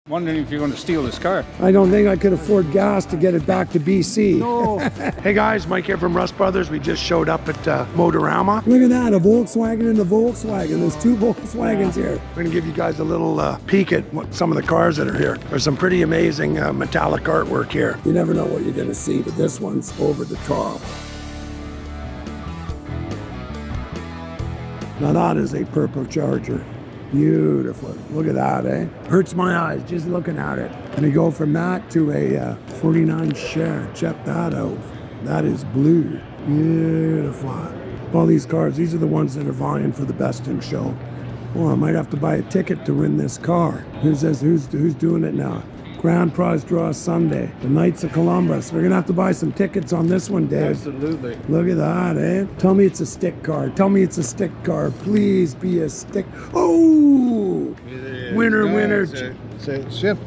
Wondering if you're going to steal this car. I don't think I could afford gas to get it back to BC. No. Hey guys, Mike here from Rust Brothers. We just showed up at Motorama. Look at that, a Volkswagen and a Volkswagen. There's two Volkswagens here. We're gonna give you guys a little peek at what some of the cars that are here. There's some pretty amazing metallic artwork here. You never know what you're gonna see, but this one's over the top. Now that is a purple Charger. Beautiful. Look at that, eh? Hurts my eyes just looking at it. And we go from that to a 49 share. Check that out. That is blue. Beautiful. All these cars, these are the ones that are vying for the best in show. Oh, I might have to buy a ticket to win this car. Who's doing it now? Grand prize draw Sunday. The Knights of Columbus. We're gonna have to buy some tickets on this one, Dave. Absolutely. Look at that, eh? Tell me it's a stick car. Tell me it's a stick car. Please be a stick. Oh! Winner. It's a ship.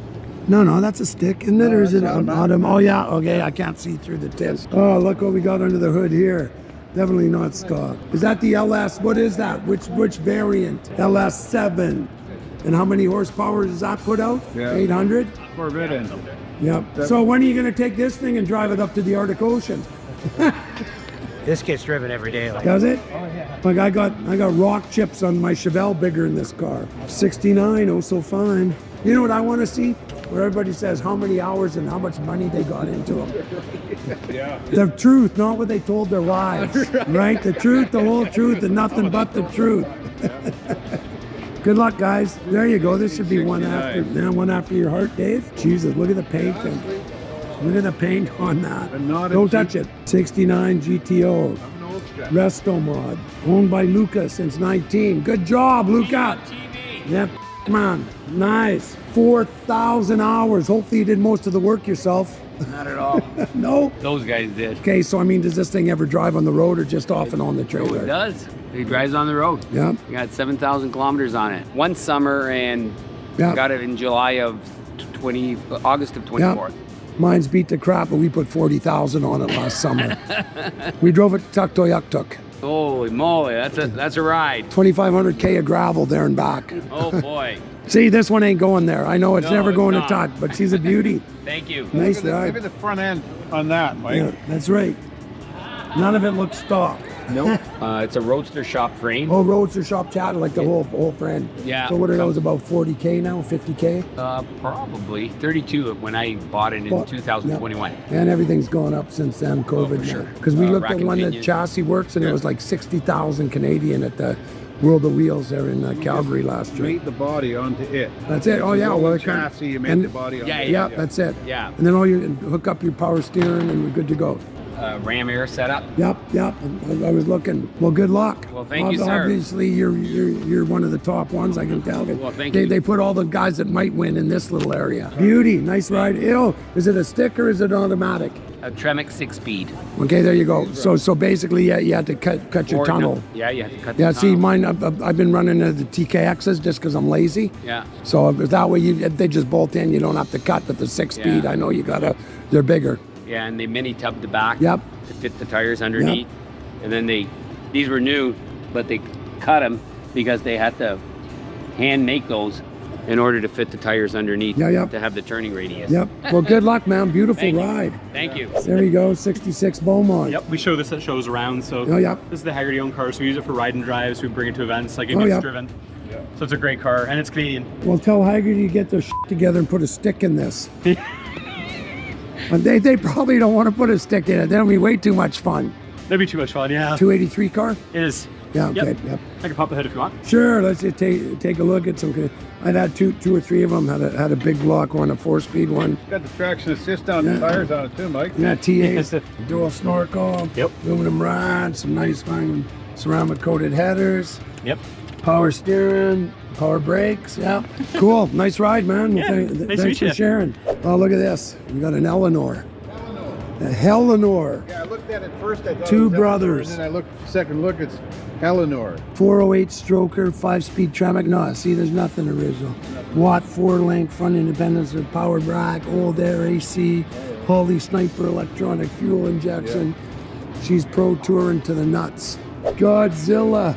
No, that's a stick, isn't it? Or is it an autumn? Oh yeah, okay, I can't see through the tint. Oh, look what we got under the hood here. Definitely not stock. Is that the LS? What is that? Which variant? LS7. And how many horsepower does that put out? Yeah. 800? Corvette engine. Yep. So when are you going to take this thing and drive it up to the Arctic Ocean? This gets driven every day. Does it? Oh yeah. Like I got rock chips on my Chevelle bigger in this car. 69, oh so fine. You know what I want to see? Where everybody says how many hours and how much money they got into them. Yeah. The truth, not what they told their wives. Right? The truth, the whole truth, and nothing but the truth. Good luck, guys. There you go. This should be one after your heart, Dave. Jesus, look at the paint. Look at the paint on that. Don't touch it. 69 GTO. Restomod. Owned by Luca since 19. Good job, Luca. Yep, man. Nice. 4,000 hours. Hopefully you did most of the work yourself. Not at all. No? Those guys did. Okay, so I mean, does this thing ever drive on the road or just off and on the trailer? It does. It drives on the road. Yeah. We got 7,000 kilometers on it. One summer, and got it in July of August of 24. Yeah. Mine's beat the crap, but we put 40,000 on it last summer. We drove it to Tuktoyaktuk. Holy moly, that's a ride. 2,500K of gravel there and back. Oh boy. See, this one ain't going there. I know it's No, never it's going not. to Tut, but she's a beauty. Thank you. Nice Look ride. at the front end on that, Mike. Yeah, that's right. None of it looks stock. Nope. It's a roadster shop frame. Oh, Roadster Shop Chat, like the whole brand. Yeah. So what are those, about 40K now, 50K? Probably 32 when I bought it in Well, 2021. Yeah. And everything's gone up since then, COVID. for sure. Because we looked rack at and when the pinion. chassis works, and it was like 60,000 Canadian at the World of Wheels there in Calgary last year. Made the body onto it. That's it. Oh yeah, Well, well, the it kind of- chassis, you made and- the body onto Yeah, it. Yeah, that's it. Yeah. And then all you hook up your power steering, and we're good to go. Ram air setup. Yep. I was looking. Well, good luck. Well, thank you, sir. Obviously, you're one of the top ones, I can tell. Well, thank you. They put all the guys that might win in this little area. Beauty, nice ride. Ew, is it a stick or is it automatic? A Tremec 6-speed. Okay, there you go. So basically, you had to cut your tunnel. Yeah, you have to cut the Yeah, tunnel. see, mine. I've been running the TKXs just because I'm lazy. Yeah. So if that way, if they just bolt in, you don't have to cut. But the 6-speed, Yeah. I know they're bigger. Yeah, and they mini tubbed the back Yep. to fit the tires underneath. And then these were new, but they cut them because they had to hand make those in order to fit the tires underneath to have the turning radius. Yep. Well, good luck, man. Beautiful Thank you. ride. Thank you. There you go, 66 Beaumont. Yep, we show this at shows around. So Oh, yep. this is the Haggerty owned car, so we use it for ride and drives. We bring it to events like it Oh, gets yep. driven. So it's a great car, and it's Canadian. Well, tell Haggerty to get their shit together and put a stick in this. And they probably don't want to put a stick in it. That'll be way too much fun. That'd be too much fun, yeah. 283 car? It is. Yeah, okay, Yep. yep. I can pop the hood if you want. Sure, let's just take a look at some. I'd had two or three of them. Had a big block one, a 4-speed one. Got the traction assist on the tires on it too, Mike. Yeah, TAs, dual snorkel, Yep. aluminum rods, some nice fine ceramic coated headers, Yep. power steering, power brakes. Yeah, cool, nice ride, man. Yeah, nice to thanks meet for you. sharing. Oh, look at this. We got an Eleanor. A Hellenor. Yeah, I looked at it first. I thought Two it was Eleanor, brothers. And then I looked, second look, it's Eleanor. 408 stroker, 5-speed Tremec. No, see, there's nothing original. Watt 4-link, front independence, power brack, old air AC, Holy Sniper electronic fuel injection. She's pro touring to the nuts. Godzilla.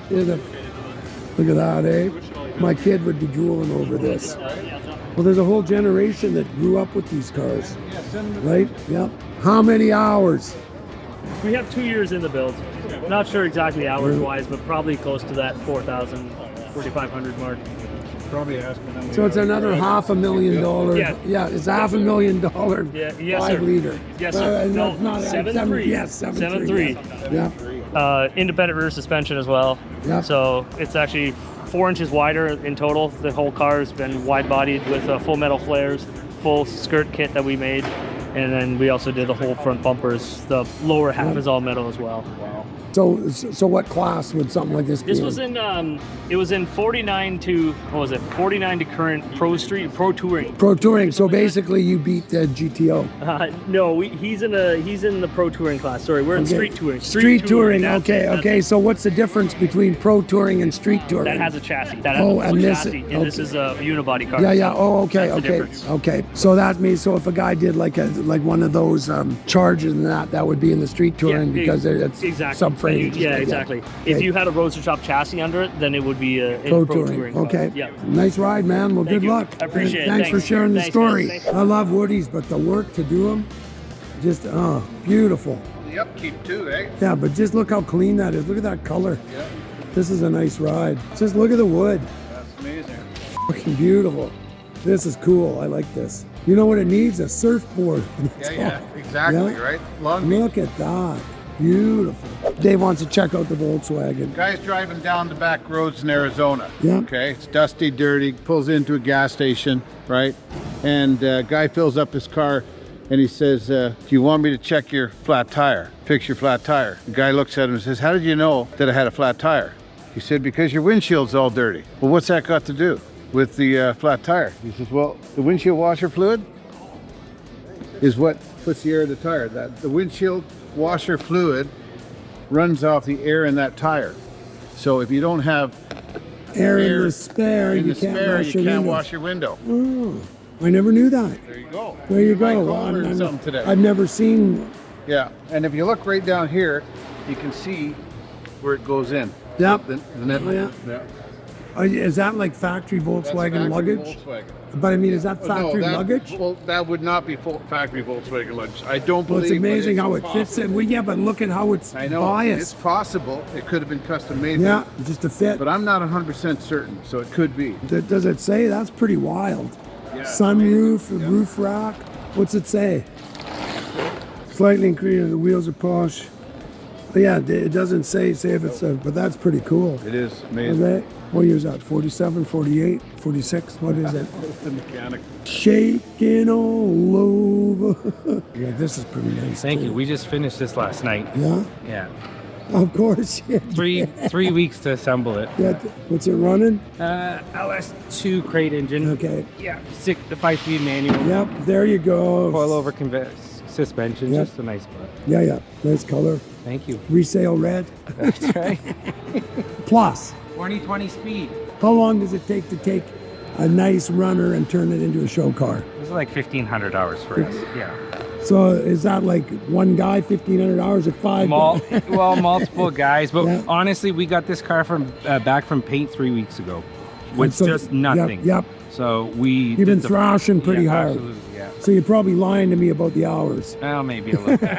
Look at that, eh? My kid would be drooling over this. Well, there's a whole generation that grew up with these cars, right? Yep. How many hours? We have 2 years in the build. Not sure exactly hours-wise, but probably close to that 4,000, 4,500 mark. Probably asking how many So it's hours. another $500,000. Yeah. Yeah, it's $500,000 Yeah, yes, 5 sir. liter. Yes, sir. No, that's not 7.3. Yes, 7.3. 7.3. Yeah. Independent rear suspension as well. Yeah. So it's actually 4 inches wider in total. The whole car has been wide-bodied with full metal flares, full skirt kit that we made, and then we also did the whole front bumpers. The lower half is all metal as well. So what class would something like this be? This was in it was in 49 to what was it? 49 to current pro touring. Pro Touring. So basically, you beat the GTO. No, he's in the pro touring class. Sorry, we're in Okay. street touring. Street touring. That's Okay, it, that's okay. it. So what's the difference between Pro Touring and Street Touring? That has a chassis. That has Oh, a full and this- chassis, and this okay. is a unibody car. Yeah, yeah. so Oh, okay, that's the okay, difference. okay. So that means if a guy did like one of those charges and that would be in the Street Touring because it's exactly. subframe. Yeah, exactly. If you had a Roadster Shop chassis under it, then it would be a Pro Pro Touring. class. Okay. Yeah. Nice ride, man. Well, Thank good you. luck. I appreciate it. Thanks for Thanks. sharing the Thanks, story. guys. I love Woodies, but the work to do them, just beautiful. The upkeep too, eh? Yeah, but just look how clean that is. Look at that color. Yeah. This is a nice ride. Just look at the wood. That's amazing. Fucking beautiful. This is cool. I like this. You know what it needs? A surfboard. That's Yeah, all. exactly, Yeah. right? Long Beach. Look at that. Beautiful. Dave wants to check out the Volkswagen. Guy's driving down the back roads in Arizona. Yeah. Okay, it's dusty, dirty, pulls into a gas station, right? And guy fills up his car and he says, do you want me to check your flat tire? Fix your flat tire. The guy looks at him and says, how did you know that I had a flat tire? He said, because your windshield's all dirty. Well, what's that got to do with the flat tire? He says, well, the windshield washer fluid is what puts the air in the tire. That the windshield washer fluid runs off the air in that tire. So if you don't have Air in the spare, in you the can't spare, wash you your can't windows. wash your window. Oh, I never knew that. There you go. There you might go. go Well, learn something today. I've never seen. Yeah, and if you look right down here, you can see where it goes in. Yep. The net. Oh, yeah. Is that like factory That's Volkswagen factory luggage? Volkswagen. But I mean, is that No, factory that- luggage? Well, that would not be factory Volkswagen luggage. I don't Well, believe. it's amazing but how it fits in. Well, yeah, but look at how it's I know. It's biased. possible. It could have been custom made. Yeah, there, just to fit. But I'm not 100% certain, so it could be. Does it say? That's pretty wild. Yeah. Sunroof, roof rack. What's it say? Slightly increased. The wheels are posh. But yeah, it doesn't say if it's a. But that's pretty cool. It is amazing. Okay. What year is that? 47, 48, 46? What is it? The mechanic. Shaking all over. Yeah, this is pretty nice. Thank too. you. We just finished this last night. Yeah, Yeah. of course. Yeah. Three weeks to assemble it. Yeah. What's it running? LS2 crate engine. Okay. Yeah. 5-speed manual. Yep. There you go. Coilover suspension. Yep. Just a nice one. Yeah, yeah. Nice color. Thank you. Resale red. That's right. Plus, 2020 speed. how long does it take to take a nice runner and turn it into a show car? This is like 1,500 hours for us. Yeah. So is that like one guy, 1,500 hours, or five? Well, multiple guys, but Yeah. honestly, we got this car from back from paint 3 weeks ago, with So- just nothing. Yep. So we. You've did been the- thrashing pretty yeah, hard. Absolutely, yeah. So you're probably lying to me about the hours. Well, maybe a little bit.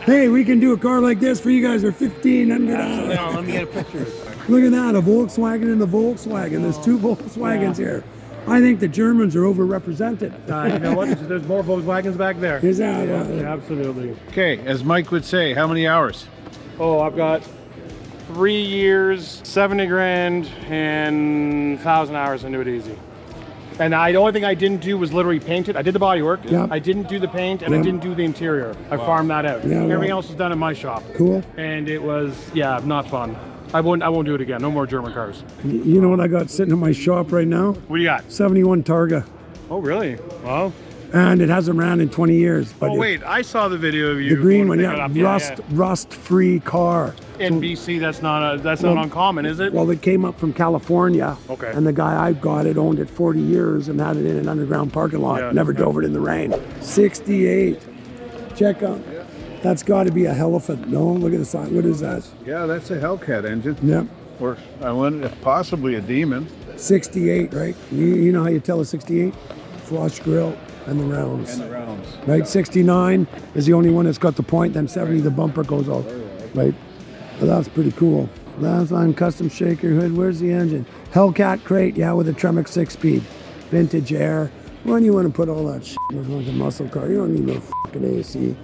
Hey, we can do a car like this for you guys for 1,500 hours. No, let me get a picture. Look at that, a Volkswagen and the Volkswagen. There's two Volkswagens here. I think the Germans are overrepresented. You know what? There's more Volkswagens back there. Is that Absolutely. Okay, as Mike would say, how many hours? Oh, I've got 3 years, 70 grand, and 1,000 hours into it easy. And the only thing I didn't do was literally paint it. I did the body work. Yeah. I didn't do the paint, and Yeah. I didn't do the interior. I farmed that out. Yeah, Everything right. else was done in my shop. cool? And it was, yeah, not fun. I won't do it again. No more German cars. You know what I got sitting in my shop right now? What do you got? 71 Targa. Oh, really? Well. And it hasn't ran in 20 years. But Oh, wait. I saw the video of you. the green one, picking yeah, it up. rust-free car. In BC, that's not uncommon, is it? Well, it came up from California. Okay. And the guy I got it owned it 40 years and had it in an underground parking lot. Yeah. Never drove it in the rain. 68. Check out. That's got to be a elephant. No, look at the sign. What is that? Yeah, that's a Hellcat engine. Yep. Or I wonder if possibly a Demon. 68, right? You know how you tell a 68? Flush grill and the rounds. And the rounds. Right, 69 is the only one that's got the point, then 70 the bumper goes off. Right, well, that's pretty cool. Last line custom shaker hood, where's the engine? Hellcat crate, yeah, with a Tremec 6-speed. Vintage air. When you want to put all that shit in like a muscle car, you don't need no fucking AC.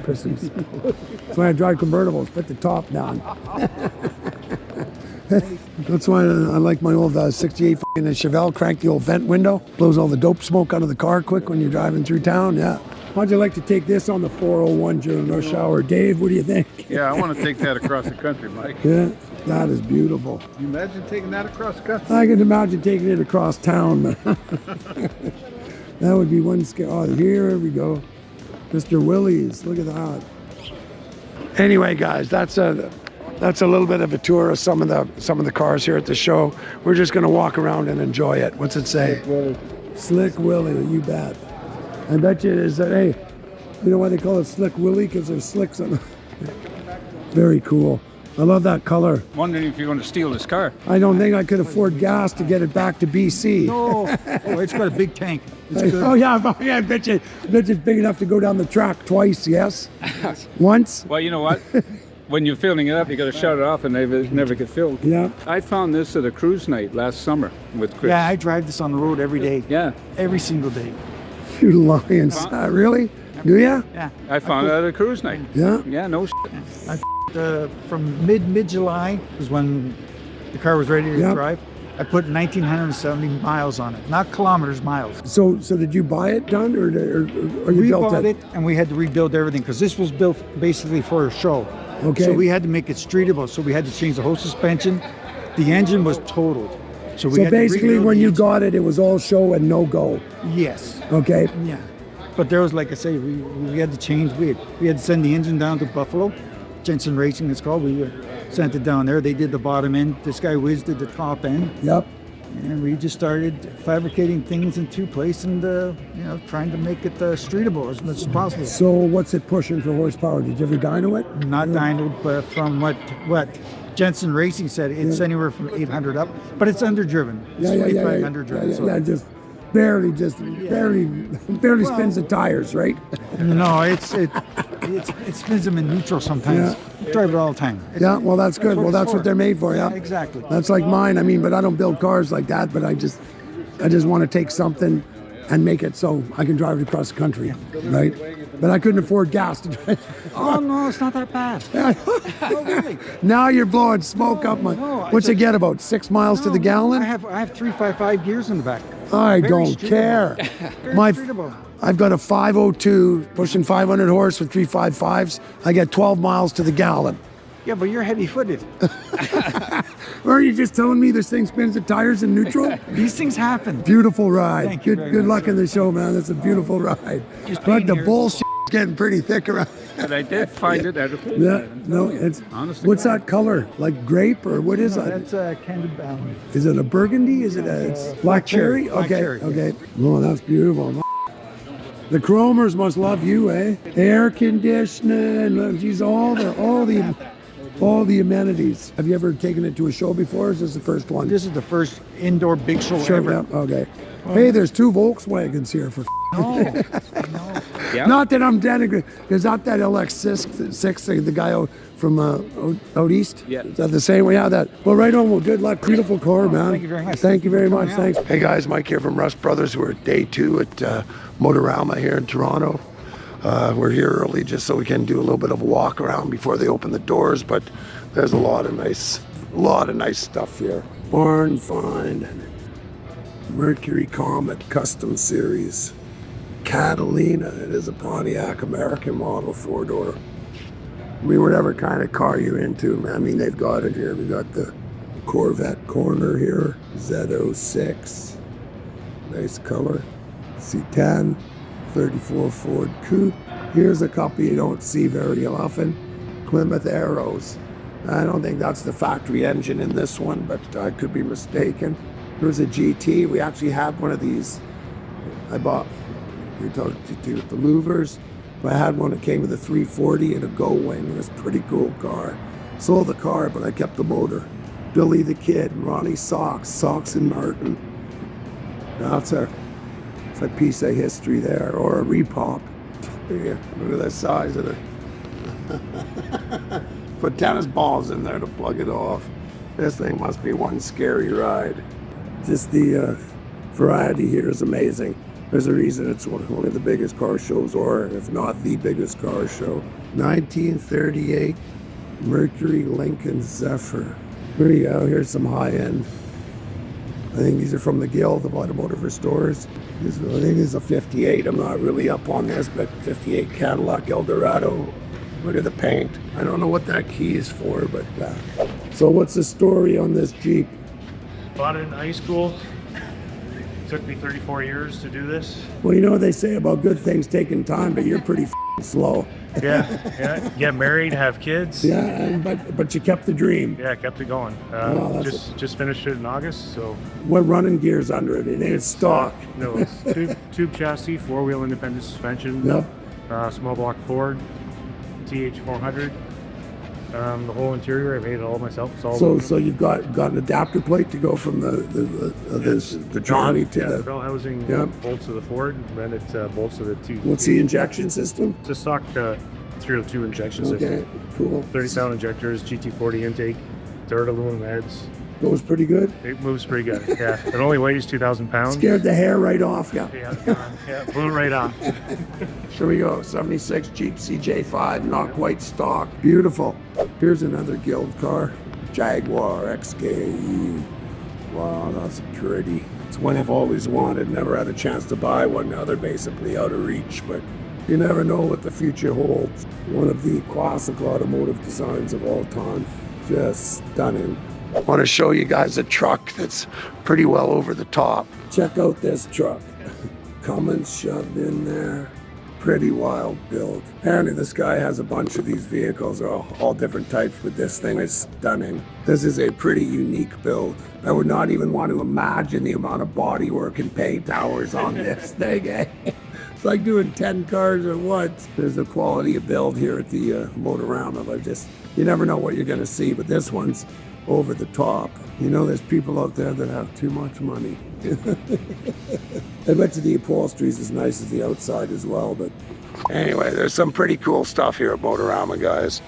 Pistons. That's why I drive convertibles, put the top down. That's why I like my old 68 fucking Chevelle, crank the old vent window, blows all the dope smoke out of the car quick when you're driving through town, yeah. How'd you like to take this on the 401 during rush hour? Dave, what do you think? Yeah, I want to take that across the country, Mike. Yeah, that is beautiful. Can you imagine taking that across the country? I can imagine taking it across town, man. That would be one scale. Oh, here we go. Mr. Willie's, look at that. Anyway, guys, that's a little bit of a tour of some of the cars here at the show. We're just gonna walk around and enjoy it. What's it say? Slick Willie, you bet. I bet you it is that, hey, you know why they call it Slick Willie? Because there's slicks on it. Very cool. I love that color. Wondering if you're going to steal this car. I don't think I could afford gas to get it back to BC. Oh, it's got a big tank. It's good. Oh yeah, I bet you it's big enough to go down the track twice, yes? Once? Well, you know what? When you're filling it up, you got to shut it off and they never get filled. Yeah. I found this at a cruise night last summer with Chris. Yeah, I drive this on the road every day. Yeah. Every single day. You lions. Really? Do ya? Yeah. I found it at a cruise night. Yeah? Yeah, no shit. From mid-July was when the car was ready to drive. I put 1,970 miles on it. Not kilometers, miles. So did you buy it done or you We built bought it and we had to rebuild everything because this was built basically for a show. Okay. So we had to make it streetable. So we had to change the whole suspension. The engine was totaled. So we So had to basically rebuild when the you engine. got it, it was all show and no go. Yes. Okay. Yeah. But there was, like I say, we had to change. We had to send the engine down to Buffalo. Jensen Racing, it's called. We sent it down there. They did the bottom end. This guy Wiz did the top end. Yep. And we just started fabricating things into place and, trying to make it streetable as much as possible. So what's it pushing for horsepower? Did you ever dyno it? Not dynoed, but from what Jensen Racing said, it's anywhere from 800 up, but it's underdriven. It's 2,500 driven. Yeah, just barely spins the tires, right? No, it spins them in neutral sometimes. Drive it all the time. Well, that's good. Well, that's what they're made for, yeah. Exactly. That's like mine. I mean, but I don't build cars like that, but I just want to take something and make it so I can drive it across the country, right? But I couldn't afford gas to drive. Oh, no, it's not that bad. Oh, really? Now you're blowing smoke up my... What's it get, about 6 miles to the gallon? I have 355 gears in the back. I Very don't streetable. care. Streetable. I've got a 502 pushing 500 horse with 355s. I get 12 miles to the gallon. Yeah, but you're heavy-footed. Or are you just telling me this thing spins the tires in neutral? These things happen. Beautiful ride. Thank you very Good much, luck in the show, man. That's a beautiful ride. Just But the being here. bullshit's getting pretty thick around. But I did find it at a cruise Yeah, night. no, it's... Honest to What's God. that color? Like grape or what is that? That's candied balance. Is it a burgundy? Is it a black cherry? Black Okay, cherry, okay. Oh, that's beautiful. The chromers must love you, eh? Air conditioning, geez, all the amenities. Have you ever taken it to a show before? Or is this the first one? This is the first indoor big show Sure, ever. yeah, okay. Hey, there's 2 Volkswagens here for. No. Yeah. Not that I'm denigrating. Is that LX6, the guy from out east? Yeah. Is that the same way? Yeah, that. Well, right on. Well, good luck. Beautiful car, man. Thank you very much. Thank you very much. Coming out. Thanks. Hey guys, Mike here from Rust Brothers. We're at day 2 at Motorama here in Toronto. We're here early just so we can do a little bit of a walk around before they open the doors. But there's a lot of nice stuff here. Barn Find, Mercury Comet Custom Series. Catalina, it is a Pontiac American model 4-door. I mean, whatever kind of car you're into, man. I mean, they've got it here. We got the Corvette Corner here, Z06, nice color. C10, 34 Ford Coupe. Here's a couple you don't see very often, Plymouth Arrows. I don't think that's the factory engine in this one, but I could be mistaken. Here's a GT. We actually had one of these. I bought. We talked to the louvers. I had one that came with a 340 and a Go Wing. It was a pretty cool car. Sold the car, but I kept the motor. Billy the Kid, Ronnie Socks and Martin. That's a piece of history there, or a repop. Yeah, look at the size of it. Put tennis balls in there to plug it off. This thing must be one scary ride. Just the variety here is amazing. There's a reason it's one of the biggest car shows, or if not the biggest car show. 1938 Mercury Lincoln Zephyr. Here you go, here's some high-end. I think these are from the Guild of Automotive Restorers. I think this is a 58, I'm not really up on this, but 58 Cadillac Eldorado. Look at the paint. I don't know what that key is for, but... So what's the story on this Jeep? Bought it in high school. Took me 34 years to do this. Well, you know what they say about good things taking time, but you're pretty slow. Yeah. Get married, have kids. Yeah, but you kept the dream. Yeah, kept it going. Just finished it in August, so. What running gear's under it? It ain't stock. No, it's tube chassis, four-wheel independent suspension. Yep. Small block Ford, TH400. The whole interior, I made it all myself. So you've got an adapter plate to go from the Johnny to the bell housing, bolts to the Ford, and then it bolts to the two. What's the injection system? It's a stock 302 injection system. Okay, cool. 30-sound injectors, GT40 intake, third aluminum heads. Goes pretty good. It moves pretty good. Yeah, it only weighs 2,000 pounds. Scared the hair right off. Yeah. Yeah, blew it right off. Here we go. 76 Jeep CJ5, not quite stock. Beautiful. Here's another Guild car. Jaguar XKE. Wow, that's pretty. It's one I've always wanted. Never had a chance to buy one. Now they're basically out of reach, but you never know what the future holds. One of the classic automotive designs of all time. Just stunning. I want to show you guys a truck that's pretty well over the top. Check out this truck. Cummins shoved in there. Pretty wild build. Apparently this guy has a bunch of these vehicles, all different types, but this thing is stunning. This is a pretty unique build. I would not even want to imagine the amount of bodywork and paint hours on this thing, eh? It's like doing 10 cars at once. There's a quality of build here at the Motorama. You never know what you're gonna see, but this one's over the top. You know, there's people out there that have too much money. I bet you the upholstery is as nice as the outside as well, but anyway, there's some pretty cool stuff here at Motorama, guys.